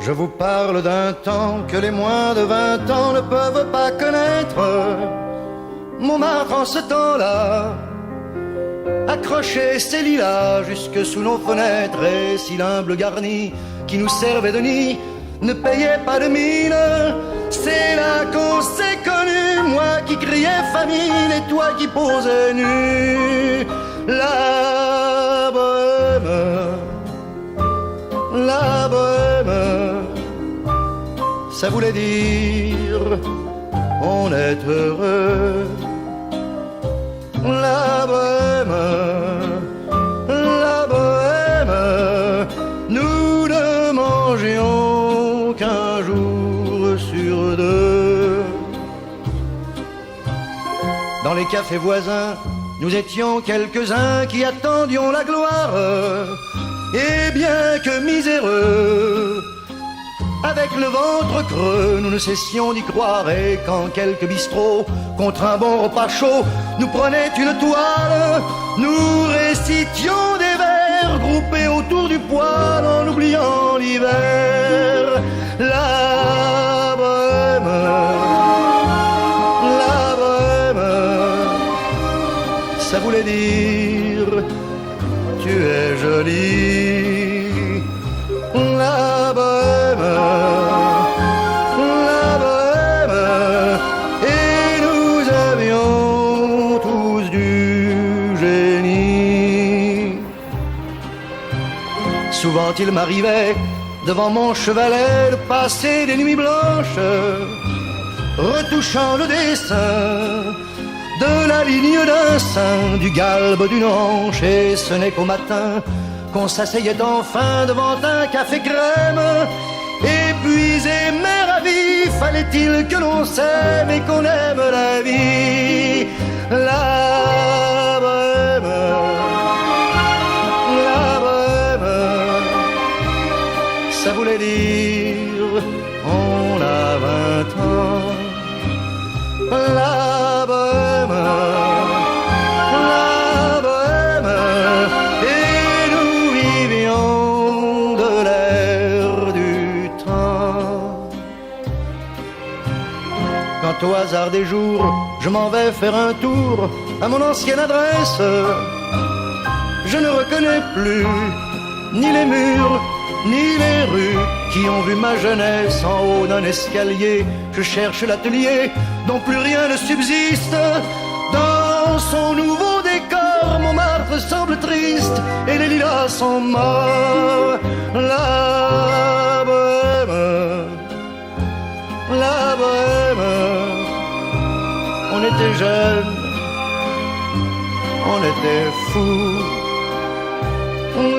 Je vous parle d'un temps que les moins de 20 ans ne peuvent pas connaître. Montmartre en ce temps-là accrochait ses lilas jusque sous nos fenêtres, et si l'humble garni qui nous servait de nid ne payait pas de mine, c'est là qu'on s'est connus, moi qui criais famine et toi qui posais nu. La bohème, la bohème, ça voulait dire on est heureux. La bohème, la bohème, nous ne mangions qu'un jour sur deux. Dans les cafés voisins, nous étions quelques-uns qui attendions la gloire. Et bien que miséreux, avec le ventre creux, nous ne cessions d'y croire. Et quand quelques bistrots, contre un bon repas chaud, nous prenaient une toile, nous récitions des vers groupés autour du poêle en oubliant l'hiver. La bohème, la bohème, ça voulait dire tu es jolie. La bohème, la bohème, et nous avions tous du génie. Souvent il m'arrivait devant mon chevalet de passer des nuits blanches, retouchant le dessin de la ligne d'un sein, du galbe d'une hanche, et ce n'est qu'au matin qu'on s'asseyait enfin devant un café crème. Épuisé mais ravi, fallait-il que l'on s'aime et qu'on aime la vie. La bohème, la bohème, ça voulait dire on a 20 ans. La bohème, la bohème, et nous vivions de l'air du temps. Quand au hasard des jours, je m'en vais faire un tour à mon ancienne adresse, je ne reconnais plus ni les murs, ni les rues qui ont vu ma jeunesse en haut d'un escalier. Je cherche l'atelier dont plus rien ne subsiste. Dans son nouveau décor, Montmartre semble triste et les lilas sont morts. La bohème, la bohème, on était jeunes, on était fous.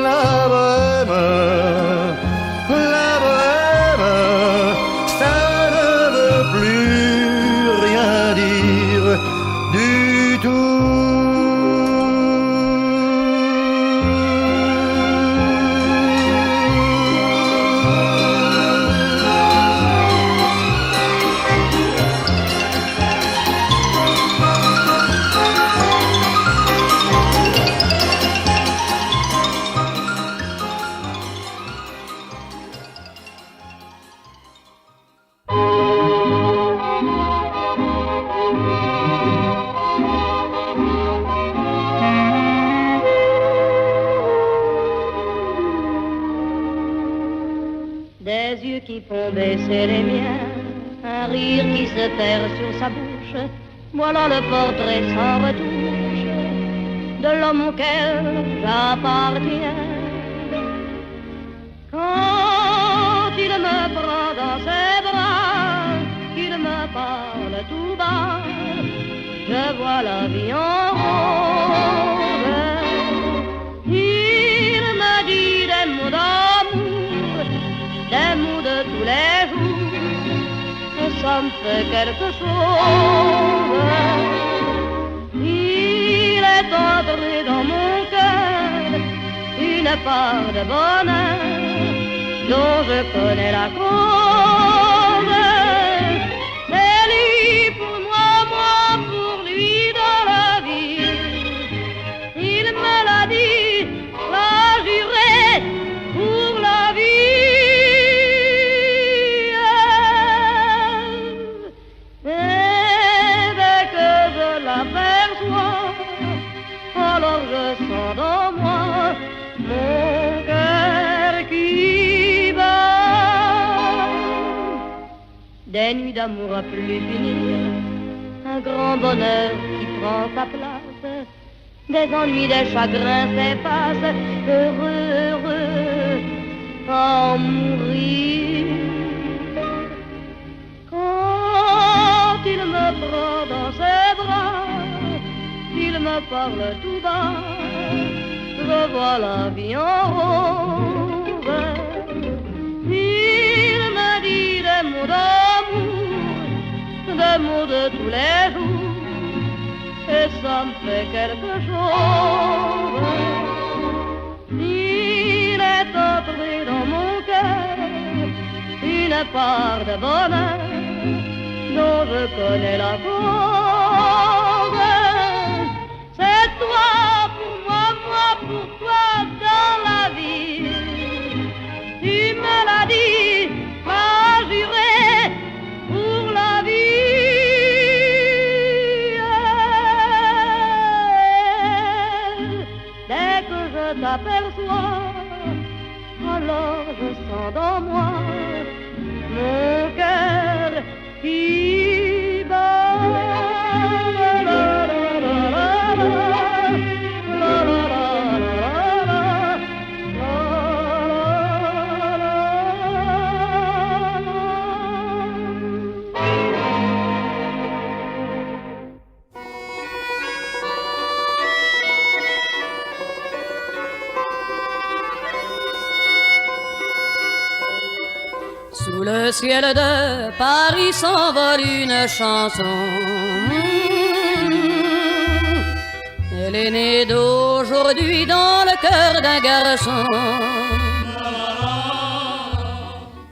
La bohème, la bohème, ça ne veut plus rien dire du tout. Des yeux qui font baisser les miens, un rire qui se perd sur sa bouche, voilà le portrait sans retouche de l'homme auquel j'appartiens. Quand il me prend dans ses bras, qu'il me parle tout bas, je vois la vie en rose. Il me dit des mots d'amour, des mots de tous les jours, et ça me fait quelque chose. Il est entré dans mon cœur une part de bonheur dont je connais la cause. C'est lui pour moi, moi pour lui dans la vie. Il me l'a dit, l'a juré pour la vie. des nuits d'amour à plus finir, un grand bonheur qui prend sa place, des ennuis, des chagrins s'effacent, heureux, heureux, à en mourir. Quand il me prend dans ses bras, il me parle tout bas, je vois la vie en rose. Il me dit des mots d'amour, des mots de tous les jours, et ça me fait quelque chose. Il est entré dans mon cœur une part de bonheur dont je connais la cause. C'est toi pour moi, moi pour toi dans la vie. Tu me l'as dit, m'as juré pour la vie. Dès que je t'aperçois, alors je sens dans moi mon cœur qui bat. Sous le ciel de Paris s'envole une chanson. Elle est née d'aujourd'hui dans le cœur d'un garçon.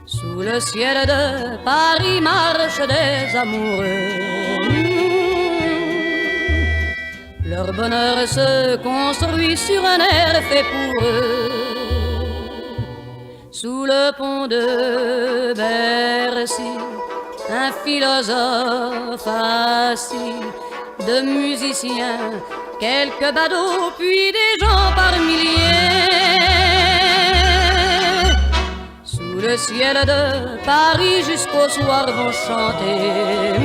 Sous le ciel de Paris marchent des amoureux. Leur bonheur se construit sur un air fait pour eux. Sous le pont de Bercy, un philosophe assis, de musiciens, quelques badauds, puis des gens par milliers. Sous le ciel de Paris jusqu'au soir vont chanter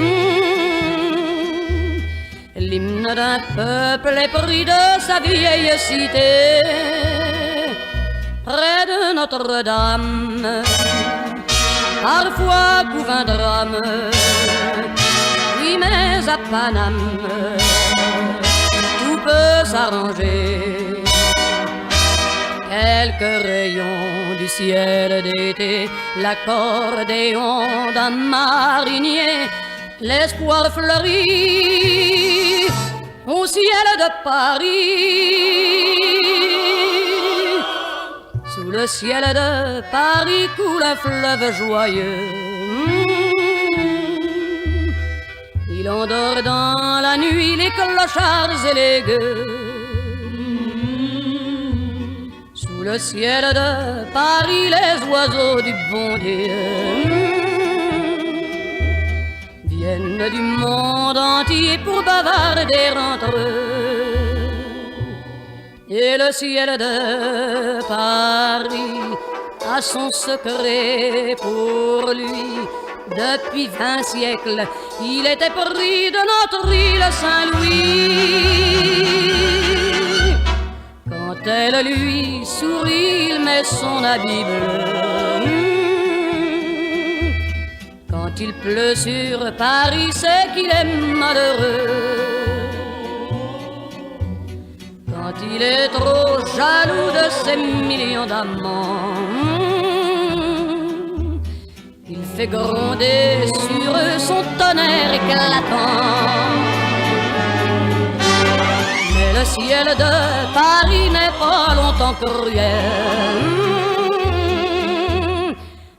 l'hymne d'un peuple épris de sa vieille cité. Près de Notre-Dame, parfois couvre un drame. Oui, mais à Paname, tout peut s'arranger. Quelques rayons du ciel d'été, l'accordéon d'un marinier, l'espoir fleurit au ciel de Paris. Sous le ciel de Paris coule un fleuve joyeux. Il endort dans la nuit les clochards et les gueux. Sous le ciel de Paris les oiseaux du bon Dieu viennent du monde entier pour bavarder entre eux. Et le ciel de Paris a son secret pour lui. Depuis 20 siècles, il était pris de notre île Saint-Louis. Quand elle lui sourit, il met son habit bleu. Quand il pleut sur Paris, c'est qu'il est malheureux. Quand il est trop jaloux de ses millions d'amants, il fait gronder sur eux son tonnerre éclatant. Mais le ciel de Paris n'est pas longtemps cruel.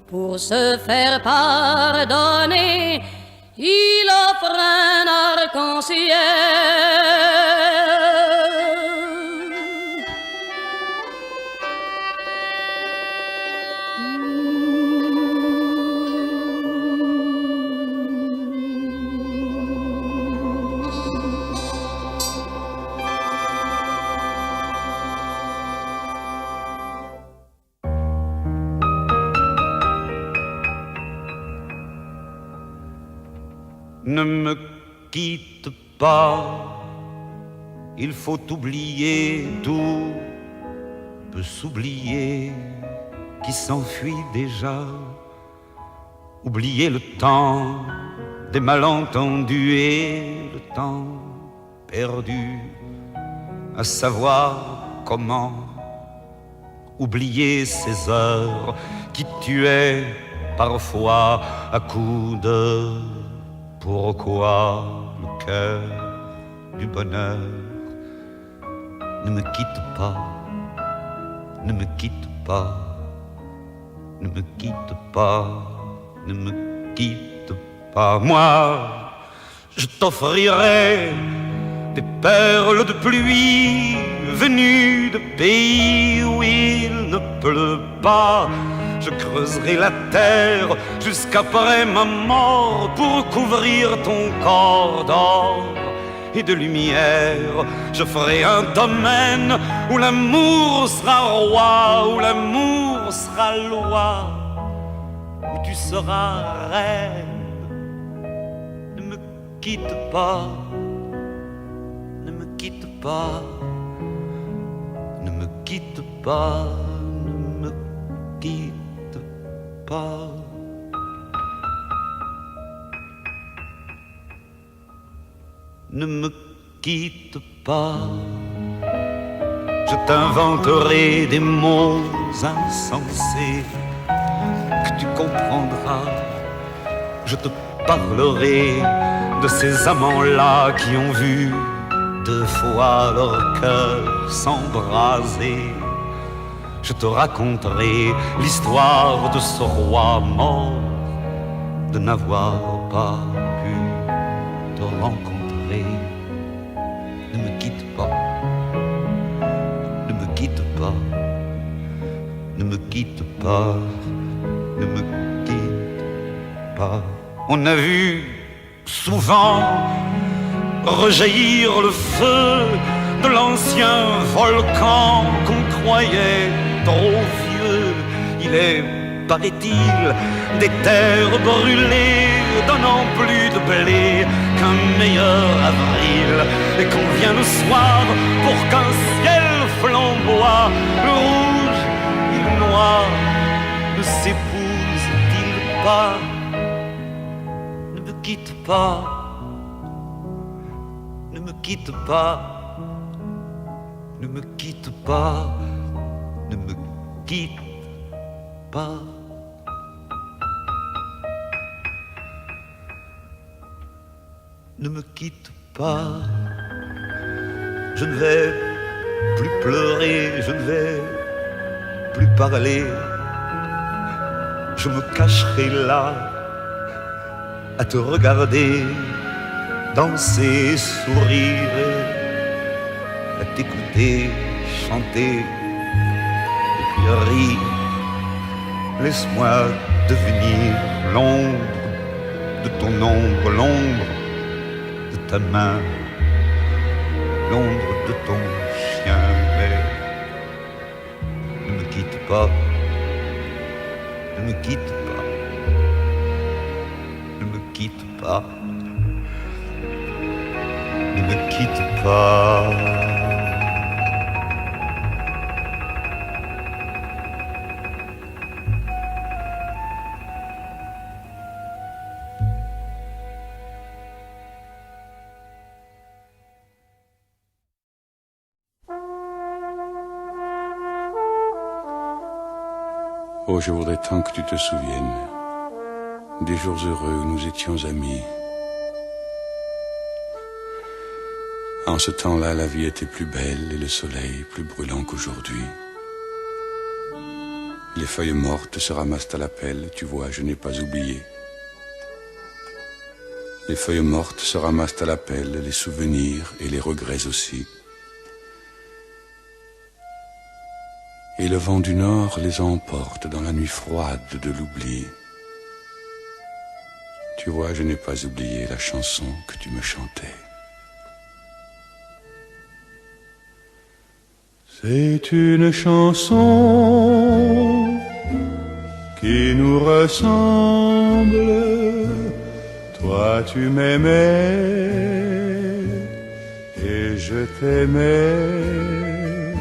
Pour se faire pardonner, il offre un arc-en-ciel. Ne me quitte pas, il faut oublier, tout peut s'oublier qui s'enfuit déjà. Oublier le temps des malentendus et le temps perdu à savoir comment. Oublier ces heures qui tuaient parfois à coups de pourquoi le cœur du bonheur. Ne me quitte pas, ne me quitte pas, ne me quitte pas, ne me quitte pas. Moi, je t'offrirai des perles de pluie venues de pays où il ne pleut pas. Je creuserai la terre jusqu'après ma mort pour couvrir ton corps d'or et de lumière. Je ferai un domaine où l'amour sera roi, où l'amour sera loi, où tu seras reine. Ne me quitte pas, ne me quitte pas, ne me quitte pas, ne me quitte pas. Ne me quitte pas, je t'inventerai des mots insensés que tu comprendras. Je te parlerai de ces amants-là qui ont vu 2 fois leur cœur s'embraser. Je te raconterai l'histoire de ce roi mort, de n'avoir pas pu te rencontrer. Ne me quitte pas, ne me quitte pas, ne me quitte pas, ne me quitte pas. On a vu souvent rejaillir le feu de l'ancien volcan qu'on croyait trop vieux. Il est, paraît-il, des terres brûlées donnant plus de blé qu'un meilleur avril, et qu'on vient le soir pour qu'un ciel flamboie. Le rouge et le noir ne s'épousent-ils pas? Ne me quitte pas, ne me quitte pas, ne me quitte pas, ne me quitte pas. Ne me quitte pas, je ne vais plus pleurer, je ne vais plus parler. Je me cacherai là à te regarder danser, sourire, à t'écouter chanter et puis rire. Laisse-moi devenir l'ombre de ton ombre, l'ombre de ta main, l'ombre de ton chien. Mais ne me quitte pas, ne me quitte pas, ne me quitte pas, ne me quitte pas. Oh, je voudrais tant que tu te souviennes des jours heureux où nous étions amis. En ce temps-là, la vie était plus belle et le soleil plus brûlant qu'aujourd'hui. Les feuilles mortes se ramassent à la pelle, tu vois, je n'ai pas oublié. Les feuilles mortes se ramassent à la pelle, les souvenirs et les regrets aussi. Et le vent du nord les emporte dans la nuit froide de l'oubli. Tu vois, je n'ai pas oublié la chanson que tu me chantais. C'est une chanson qui nous ressemble, Toi tu m'aimais et je t'aimais.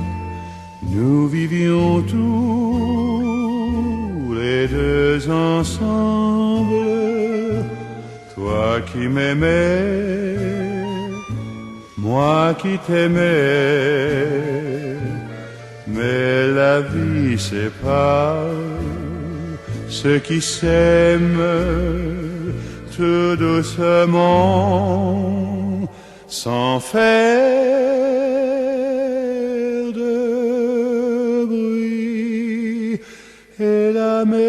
Nous vivions tous les deux ensemble. Toi qui m'aimais, moi qui t'aimais. Mais la vie sépare ceux qui s'aiment tout doucement, sans faire de bruit. Et la mer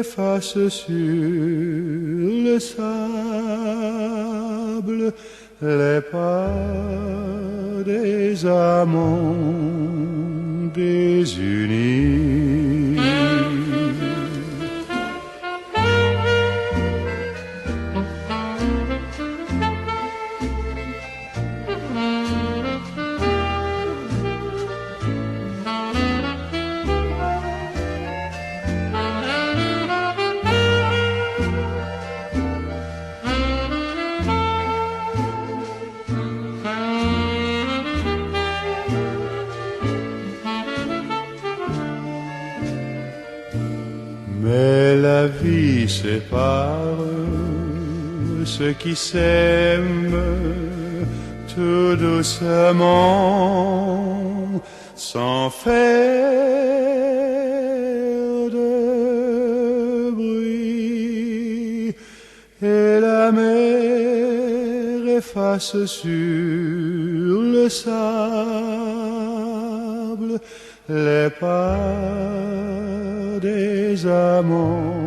efface sur le sable les pas des amants désunis. Mais la vie sépare ceux qui s'aiment tout doucement, sans faire de bruit. Et la mer efface sur le sable les pas des amants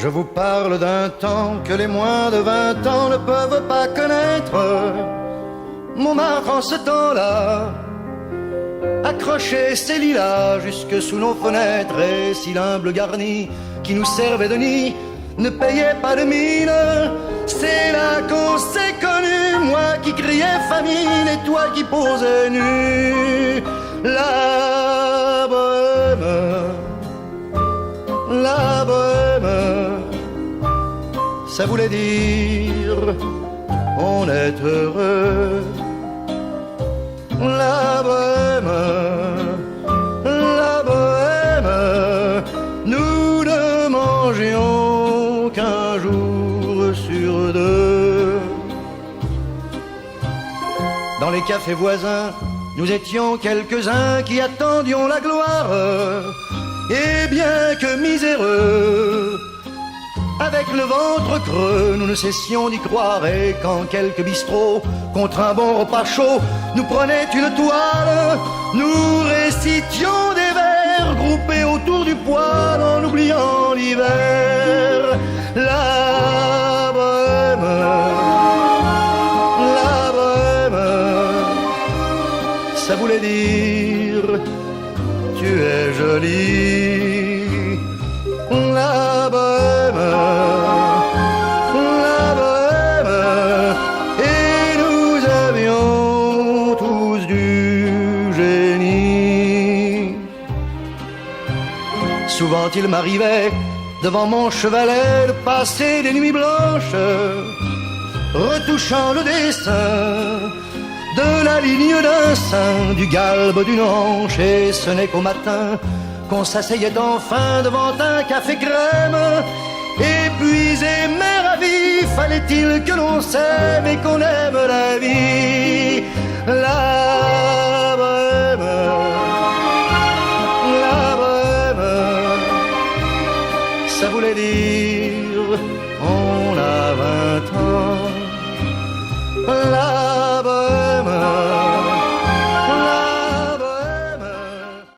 Je vous parle d'un temps que les moins de 20 ans ne peuvent pas connaître. Montmartre en ce temps-là accrochait ses lilas jusque sous nos fenêtres. Et si l'humble garni qui nous servait de nid ne payait pas de mine, c'est là qu'on s'est connus. Moi qui criais famine et toi qui posais nu. La bohème, la bohème, ça voulait dire on est heureux. La bohème, nous ne mangions qu'un jour sur deux. Dans les cafés voisins, nous étions quelques-uns qui attendions la gloire. Et bien que miséreux, avec le ventre creux, nous ne cessions d'y croire. Et quand quelques bistrots, contre un bon repas chaud, nous prenaient une toile, nous récitions des vers groupés autour du poêle en oubliant l'hiver. La bohème, ça voulait dire tu es jolie. La bohème, et nous avions tous du génie. Souvent il m'arrivait devant mon chevalet de passer des nuits blanches, retouchant le dessin de la ligne d'un sein, du galbe d'une hanche. Et ce n'est qu'au matin qu'on s'asseyait enfin devant un café crème. Épuisé mais ravi, fallait-il que l'on s'aime et qu'on aime la vie. La